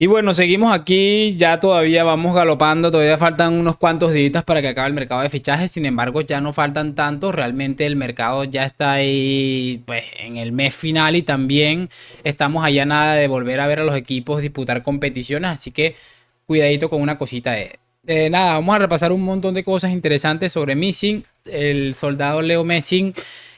Y bueno, seguimos aquí, ya todavía vamos galopando, todavía faltan unos cuantos días para que acabe el mercado de fichajes, sin embargo ya no faltan tantos, realmente el mercado ya está ahí pues en el mes final y también estamos allá nada de volver a ver a los equipos disputar competiciones, así que cuidadito con una cosita nada, vamos a repasar un montón de cosas interesantes sobre Messi, el soldado Leo Messi.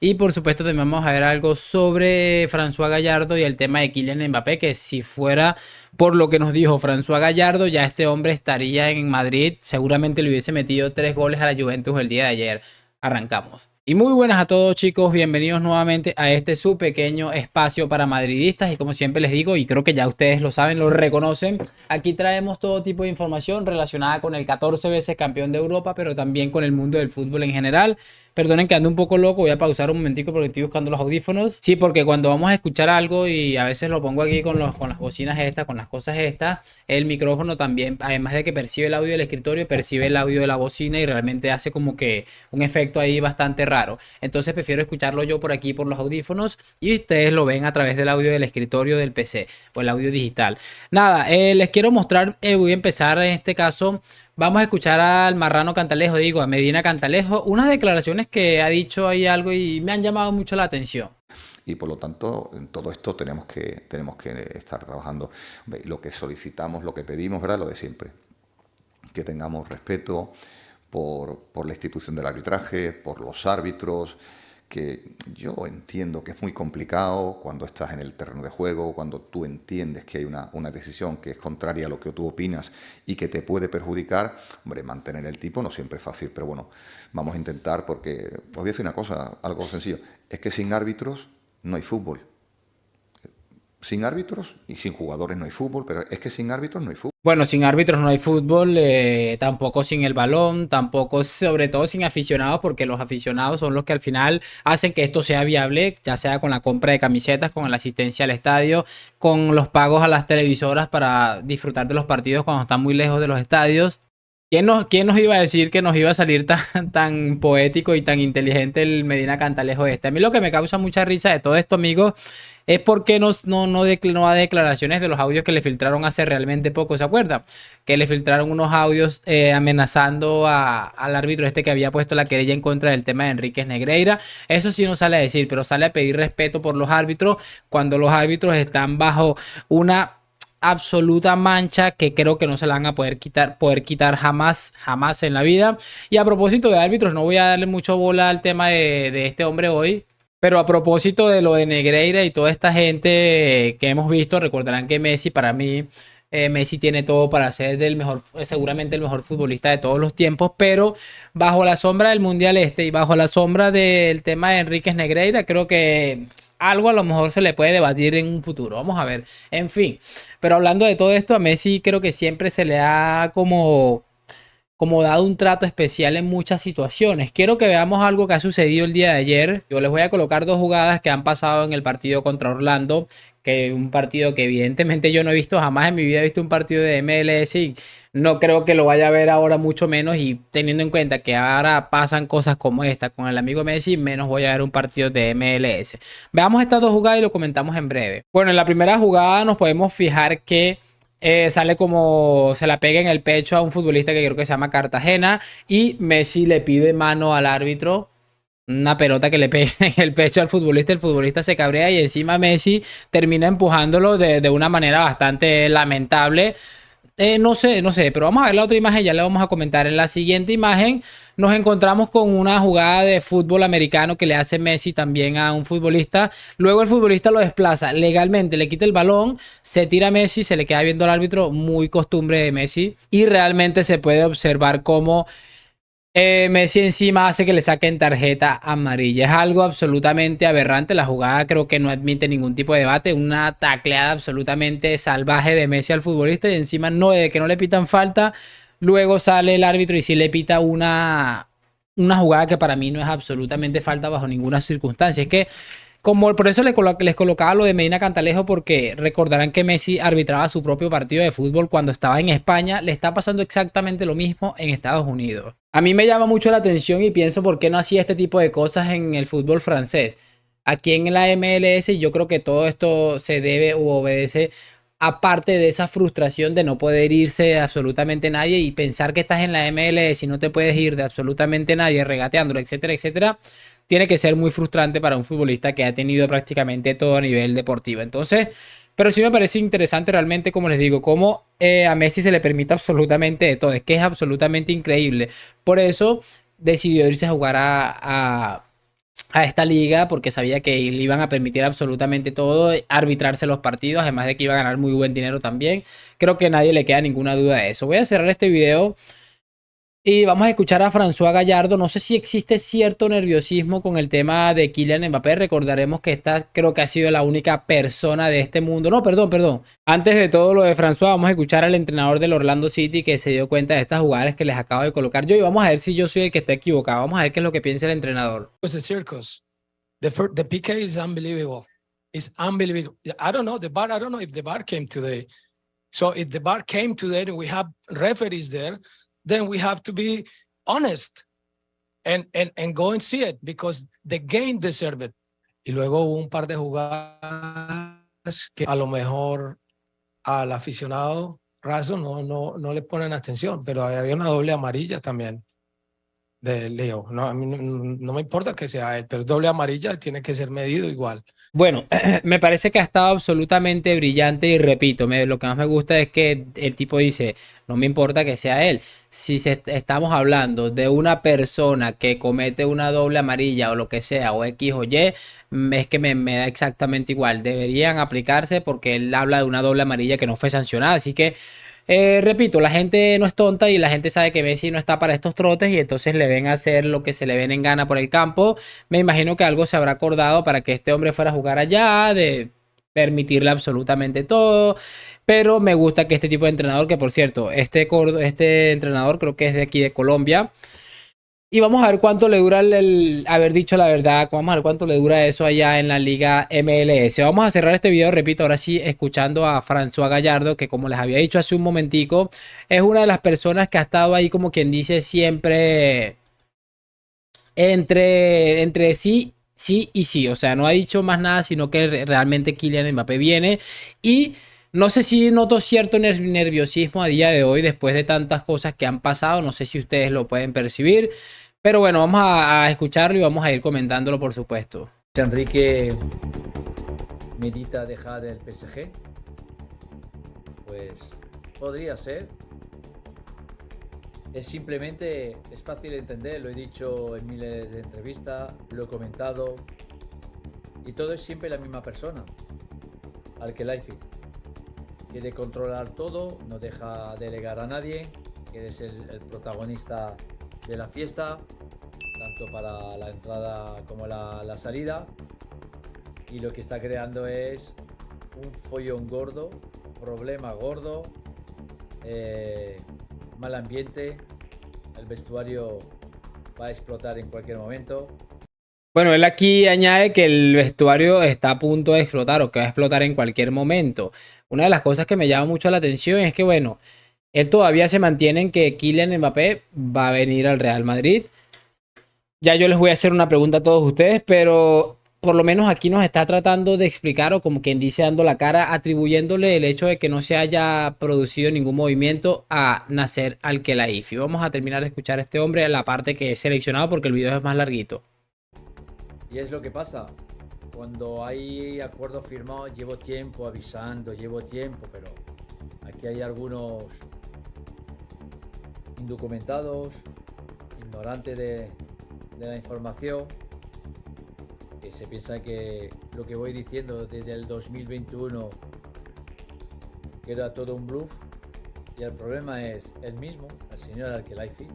Y por supuesto también vamos a ver algo sobre François Gallardo y el tema de Kylian Mbappé, que si fuera por lo que nos dijo François Gallardo, ya este hombre estaría en Madrid, seguramente le hubiese metido 3 goles a la Juventus el día de ayer. Arrancamos. Y muy buenas a todos chicos, bienvenidos nuevamente a este su pequeño espacio para madridistas y como siempre les digo, y creo que ya ustedes lo saben, lo reconocen, aquí traemos todo tipo de información relacionada con el 14 veces campeón de Europa, pero también con el mundo del fútbol en general. Perdonen que ando un poco loco, voy a pausar un momentico porque estoy buscando los audífonos. Sí, porque cuando vamos a escuchar algo y a veces lo pongo aquí con las bocinas estas, con las cosas estas, el micrófono también, además de que percibe el audio del escritorio, percibe el audio de la bocina y realmente hace como que un efecto ahí bastante raro. Entonces prefiero escucharlo yo por aquí por los audífonos y ustedes lo ven a través del audio del escritorio del PC o el audio digital. Nada, les quiero mostrar, voy a empezar en este caso. Vamos a escuchar al Marrano Cantalejo, digo, a Medina Cantalejo, unas declaraciones que ha dicho ahí algo y me han llamado mucho la atención. Y por lo tanto, en todo esto tenemos que estar trabajando. Lo que solicitamos, lo que pedimos, ¿verdad? Lo de siempre. Que tengamos respeto por la institución del arbitraje, por los árbitros, que yo entiendo que es muy complicado cuando estás en el terreno de juego, cuando tú entiendes que hay una decisión que es contraria a lo que tú opinas y que te puede perjudicar. Hombre, mantener el tipo no siempre es fácil, pero bueno, vamos a intentar porque, os voy a decir una cosa, algo sencillo, es que sin árbitros no hay fútbol. Sin árbitros y sin jugadores no hay fútbol, pero es que sin árbitros no hay fútbol. Bueno, sin árbitros no hay fútbol, tampoco sin el balón, tampoco, sobre todo sin aficionados, porque los aficionados son los que al final hacen que esto sea viable, ya sea con la compra de camisetas, con la asistencia al estadio, con los pagos a las televisoras para disfrutar de los partidos cuando están muy lejos de los estadios. ¿Quién nos iba a decir que nos iba a salir tan poético y tan inteligente el Medina Cantalejo este? A mí lo que me causa mucha risa de todo esto, amigos, es porque no da declaraciones de los audios que le filtraron hace realmente poco, ¿se acuerda? Que le filtraron unos audios amenazando al árbitro este que había puesto la querella en contra del tema de Enríquez Negreira. Eso sí no sale a decir, pero sale a pedir respeto por los árbitros cuando los árbitros están bajo una absoluta mancha que creo que no se la van a poder quitar jamás, jamás en la vida. Y a propósito de árbitros, no voy a darle mucho bola al tema de este hombre hoy. Pero a propósito de lo de Negreira y toda esta gente que hemos visto, recordarán que Messi, para mí, Messi tiene todo para ser del mejor, seguramente el mejor futbolista de todos los tiempos, pero bajo la sombra del Mundial este y bajo la sombra del tema de Enríquez Negreira, creo que algo a lo mejor se le puede debatir en un futuro. Vamos a ver. En fin, pero hablando de todo esto, a Messi creo que siempre se le ha como dado un trato especial en muchas situaciones. Quiero que veamos algo que ha sucedido el día de ayer. Yo les voy a colocar dos jugadas que han pasado en el partido contra Orlando, que un partido que evidentemente yo no he visto jamás en mi vida, he visto un partido de MLS y no creo que lo vaya a ver ahora mucho menos y teniendo en cuenta que ahora pasan cosas como esta con el amigo Messi, menos voy a ver un partido de MLS. Veamos estas dos jugadas y lo comentamos en breve. Bueno, en la primera jugada nos podemos fijar que sale como se la pega en el pecho a un futbolista que creo que se llama Cartagena y Messi le pide mano al árbitro. Una pelota que le pega en el pecho al futbolista, el futbolista se cabrea y encima Messi termina empujándolo de una manera bastante lamentable. No sé, pero vamos a ver la otra imagen, ya le vamos a comentar. En la siguiente imagen nos encontramos con una jugada de fútbol americano que le hace Messi también a un futbolista. Luego el futbolista lo desplaza legalmente, le quita el balón, se tira a Messi, se le queda viendo al árbitro, muy costumbre de Messi. Y realmente se puede observar cómo Messi encima hace que le saquen tarjeta amarilla. Es algo absolutamente aberrante. La jugada creo que no admite ningún tipo de debate. Una tacleada absolutamente salvaje de Messi al futbolista y encima no de que no le pitan falta. Luego sale el árbitro y sí le pita una jugada que para mí no es absolutamente falta bajo ninguna circunstancia. Es que como por eso les colocaba lo de Medina Cantalejo, porque recordarán que Messi arbitraba su propio partido de fútbol cuando estaba en España. Le está pasando exactamente lo mismo en Estados Unidos. A mí me llama mucho la atención y pienso por qué no hacía este tipo de cosas en el fútbol francés. Aquí en la MLS yo creo que todo esto se debe u obedece aparte de esa frustración de no poder irse de absolutamente nadie y pensar que estás en la MLS y no te puedes ir de absolutamente nadie, regateándolo, etcétera, etcétera, tiene que ser muy frustrante para un futbolista que ha tenido prácticamente todo a nivel deportivo. Entonces, pero sí me parece interesante realmente, como les digo, cómo a Messi se le permite absolutamente de todo. Es que es absolutamente increíble. Por eso decidió irse a jugar a esta liga porque sabía que le iban a permitir absolutamente todo, arbitrarse los partidos, además de que iba a ganar muy buen dinero también. Creo que a nadie le queda ninguna duda de eso. Voy a cerrar este video y vamos a escuchar a François Gallardo. No sé si existe cierto nerviosismo con el tema de Kylian Mbappé. Recordaremos que esta creo que ha sido la única persona de este mundo. No, perdón, perdón. Antes de todo lo de François, vamos a escuchar al entrenador del Orlando City que se dio cuenta de estas jugadas que les acabo de colocar yo y vamos a ver si yo soy el que está equivocado. Vamos a ver qué es lo que piensa el entrenador. It was a circus. The PK is unbelievable. It's unbelievable. I don't know the bar. I don't know if the bar came today. So if the bar came today and we have referees there, then we have to be honest and go and see it because the game deserved it. Y luego hubo un par de jugadas que a lo mejor al aficionado raso no le ponen atención, pero había una doble amarilla también de Leo. No, a mí no me importa que sea él, pero doble amarilla tiene que ser medido igual. Bueno, me parece que ha estado absolutamente brillante y repito, lo que más me gusta es que el tipo dice, no me importa que sea él. Si estamos hablando de una persona que comete una doble amarilla o lo que sea, o X o Y, es que me da exactamente igual. Deberían aplicarse porque él habla de una doble amarilla que no fue sancionada. Así que repito, la gente no es tonta y la gente sabe que Messi no está para estos trotes y entonces le ven a hacer lo que se le ven en gana por el campo. Me imagino que algo se habrá acordado para que este hombre fuera a jugar allá, de permitirle absolutamente todo. Pero me gusta que este tipo de entrenador, que por cierto, este entrenador creo que es de aquí de Colombia, y vamos a ver cuánto le dura el haber dicho la verdad. Vamos a ver cuánto le dura eso allá en la Liga MLS. Vamos a cerrar este video, repito, ahora sí, escuchando a François Gallardo, que como les había dicho hace un momentico, es una de las personas que ha estado ahí como quien dice siempre entre sí, sí y sí. O sea, no ha dicho más nada, sino que realmente Kylian Mbappé viene. Y no sé si noto cierto nerviosismo a día de hoy después de tantas cosas que han pasado. No sé si ustedes lo pueden percibir. Pero bueno, vamos a escucharlo y vamos a ir comentándolo, por supuesto. Enrique medita dejar el PSG. Pues podría ser. Es fácil de entender, lo he dicho en miles de entrevistas, lo he comentado. Y todo es siempre la misma persona, Al-Khelaifi. Quiere controlar todo, no deja delegar a nadie, quiere ser el protagonista de la fiesta, tanto para la entrada como la salida. Y lo que está creando es un follón gordo, problema gordo, mal ambiente, el vestuario va a explotar en cualquier momento. Bueno, él aquí añade que el vestuario está a punto de explotar o que va a explotar en cualquier momento. Una de las cosas que me llama mucho la atención es que, bueno, él todavía se mantiene en que Kylian Mbappé va a venir al Real Madrid. Ya yo les voy a hacer una pregunta a todos ustedes, pero por lo menos aquí nos está tratando de explicar, o como quien dice, dando la cara, atribuyéndole el hecho de que no se haya producido ningún movimiento a Nasser Al-Khelaifi. Vamos a terminar de escuchar a este hombre en la parte que he seleccionado porque el video es más larguito. Y es lo que pasa. Cuando hay acuerdos firmados, llevo tiempo avisando, pero aquí hay algunos indocumentados, ignorantes de la información, que se piensa que lo que voy diciendo desde el 2021 que era todo un bluff, y el problema es el mismo, el señor Al-Khelaifi.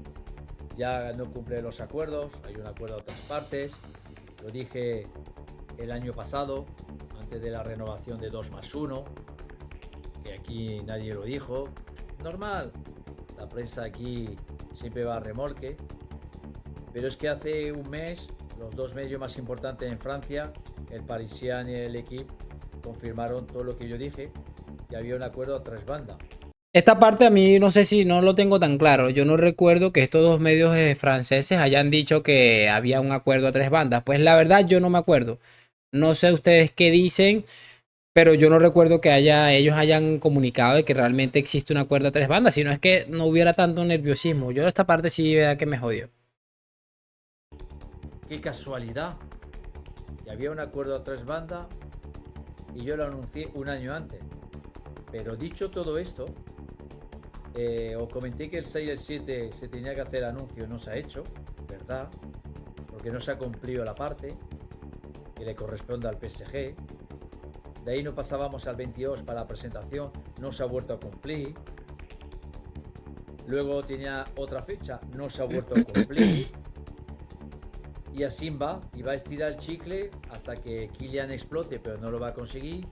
Ya no cumple los acuerdos, hay un acuerdo a otras partes, lo dije el año pasado, antes de la renovación de 2+1, que aquí nadie lo dijo. Normal, la prensa aquí siempre va a remolque, pero es que hace un mes los dos medios más importantes en Francia, el Parisien y el Equipe, confirmaron todo lo que yo dije, que había un acuerdo a tres bandas. Esta parte a mí no sé si no lo tengo tan claro. Yo no recuerdo que estos dos medios franceses hayan dicho que había un acuerdo a tres bandas. Pues la verdad yo no me acuerdo. No sé ustedes qué dicen, pero yo no recuerdo que ellos hayan comunicado de que realmente existe un acuerdo a tres bandas, sino es que no hubiera tanto nerviosismo. Yo esta parte sí, vea que me jodió. Qué casualidad. Y había un acuerdo a tres bandas y yo lo anuncié un año antes. Pero dicho todo esto, os comenté que el 6 y el 7 se tenía que hacer anuncio, no se ha hecho, ¿verdad? Porque no se ha cumplido la parte que le corresponde al PSG. De ahí no pasábamos al 22 para la presentación, no se ha vuelto a cumplir. Luego tenía otra fecha, no se ha vuelto a cumplir. Y así va, y va a estirar el chicle hasta que Kylian explote, pero no lo va a conseguir.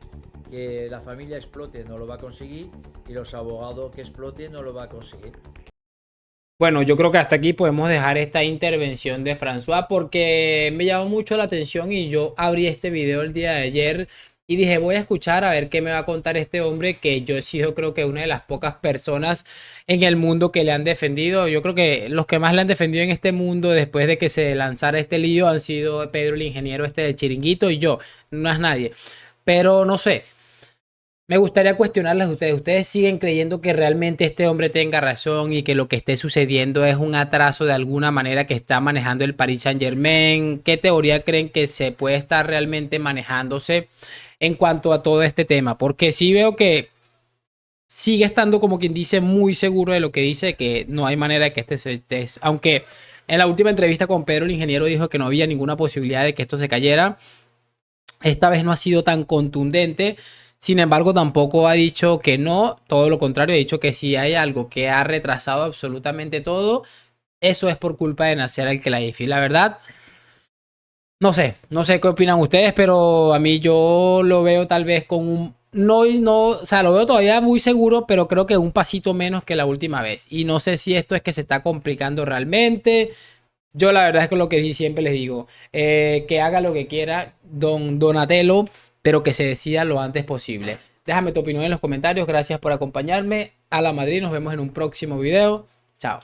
Que la familia explote, no lo va a conseguir. Y los abogados que exploten, no lo va a conseguir. Bueno, yo creo que hasta aquí podemos dejar esta intervención de François porque me llamó mucho la atención y yo abrí este video el día de ayer y dije voy a escuchar a ver qué me va a contar este hombre que yo he sido creo que una de las pocas personas en el mundo que le han defendido. Yo creo que los que más le han defendido en este mundo después de que se lanzara este lío han sido Pedro el ingeniero este del Chiringuito y yo, no es nadie. Pero no sé. Me gustaría cuestionarles a ustedes. ¿Ustedes siguen creyendo que realmente este hombre tenga razón y que lo que esté sucediendo es un atraso de alguna manera que está manejando el Paris Saint-Germain? ¿Qué teoría creen que se puede estar realmente manejándose en cuanto a todo este tema? Porque sí veo que sigue estando como quien dice muy seguro de lo que dice, que no hay manera de que aunque en la última entrevista con Pedro el ingeniero dijo que no había ninguna posibilidad de que esto se cayera. Esta vez no ha sido tan contundente. Sin embargo, tampoco ha dicho que no, todo lo contrario, ha dicho que si hay algo que ha retrasado absolutamente todo, eso es por culpa de Nasser Al-Khelaifi. La verdad, no sé qué opinan ustedes, pero a mí yo lo veo tal vez con un... No, o sea, lo veo todavía muy seguro, pero creo que un pasito menos que la última vez. Y no sé si esto es que se está complicando realmente. Yo la verdad es que lo que siempre les digo, que haga lo que quiera don Donatello, pero que se decida lo antes posible. Déjame tu opinión en los comentarios. Gracias por acompañarme. A la Madrid, nos vemos en un próximo video. Chao.